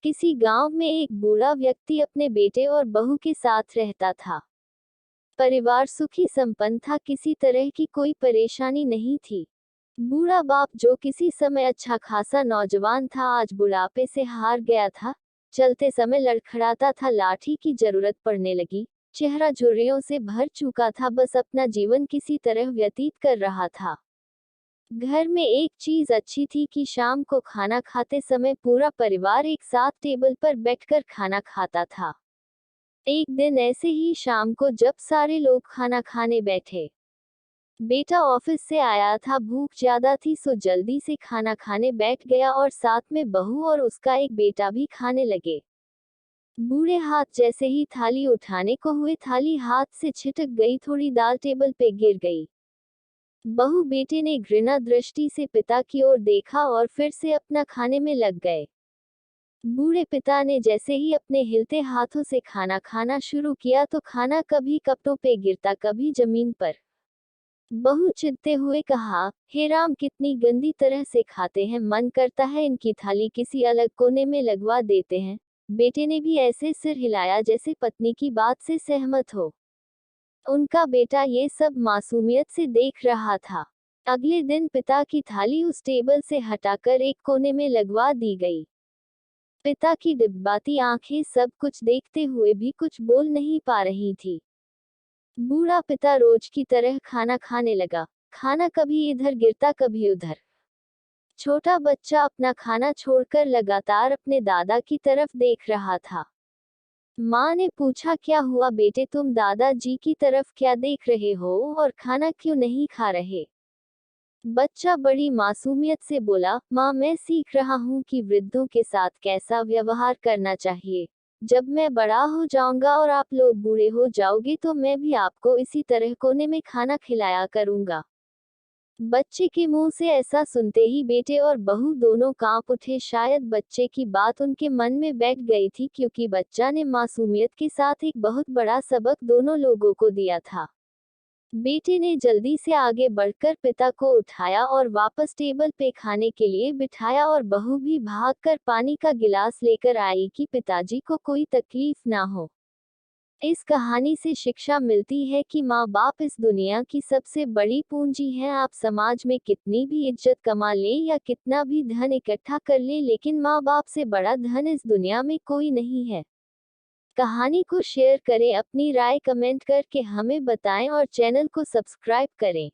किसी गांव में एक बूढ़ा व्यक्ति अपने बेटे और बहू के साथ रहता था। परिवार सुखी संपन्न था, किसी तरह की कोई परेशानी नहीं थी। बूढ़ा बाप, जो किसी समय अच्छा खासा नौजवान था, आज बुढ़ापे से हार गया था। चलते समय लड़खड़ाता था, लाठी की जरूरत पड़ने लगी। चेहरा झुर्रियों से भर चुका था, बस अपना जीवन किसी तरह व्यतीत कर रहा था। घर में एक चीज अच्छी थी कि शाम को खाना खाते समय पूरा परिवार एक साथ टेबल पर बैठकर खाना खाता था। एक दिन ऐसे ही शाम को जब सारे लोग खाना खाने बैठे, बेटा ऑफिस से आया था, भूख ज्यादा थी सो जल्दी से खाना खाने बैठ गया और साथ में बहू और उसका एक बेटा भी खाने लगे। बूढ़े हाथ जैसे ही थाली उठाने को हुए, थाली हाथ से छिटक गई, थोड़ी दाल टेबल पे गिर गई। बहू बेटे ने घृणा दृष्टि से पिता की ओर देखा और फिर से अपना खाने में लग गए। बूढ़े पिता ने जैसे ही अपने हिलते हाथों से खाना खाना शुरू किया तो खाना कभी कपड़ों पे गिरता, कभी जमीन पर। बहू चिढ़ते हुए कहा, हे राम, कितनी गंदी तरह से खाते हैं, मन करता है इनकी थाली किसी अलग कोने में लगवा देते हैं। बेटे ने भी ऐसे सिर हिलाया जैसे पत्नी की बात से सहमत हो। उनका बेटा ये सब मासूमियत से देख रहा था। अगले दिन पिता की थाली उस टेबल से हटाकर एक कोने में लगवा दी गई। पिता की डिब्बाती आंखें सब कुछ देखते हुए भी कुछ बोल नहीं पा रही थी। बूढ़ा पिता रोज की तरह खाना खाने लगा। खाना कभी इधर गिरता, कभी उधर। छोटा बच्चा अपना खाना छोड़कर लगातार अपने दादा की तरफ देख रहा था। माँ ने पूछा, क्या हुआ बेटे, तुम दादाजी की तरफ क्या देख रहे हो और खाना क्यों नहीं खा रहे? बच्चा बड़ी मासूमियत से बोला, माँ, मैं सीख रहा हूँ कि वृद्धों के साथ कैसा व्यवहार करना चाहिए। जब मैं बड़ा हो जाऊंगा और आप लोग बूढ़े हो जाओगे तो मैं भी आपको इसी तरह कोने में खाना खिलाया करूंगा। बच्चे के मुंह से ऐसा सुनते ही बेटे और बहू दोनों कांप उठे। शायद बच्चे की बात उनके मन में बैठ गई थी, क्योंकि बच्चा ने मासूमियत के साथ एक बहुत बड़ा सबक दोनों लोगों को दिया था। बेटे ने जल्दी से आगे बढ़कर पिता को उठाया और वापस टेबल पे खाने के लिए बिठाया और बहू भी भागकर पानी का गिलास लेकर आई कि पिताजी को कोई तकलीफ ना हो। इस कहानी से शिक्षा मिलती है कि माँ बाप इस दुनिया की सबसे बड़ी पूंजी है। आप समाज में कितनी भी इज्जत कमा लें या कितना भी धन इकट्ठा कर लें, लेकिन माँ बाप से बड़ा धन इस दुनिया में कोई नहीं है। कहानी को शेयर करें, अपनी राय कमेंट करके हमें बताएं और चैनल को सब्सक्राइब करें।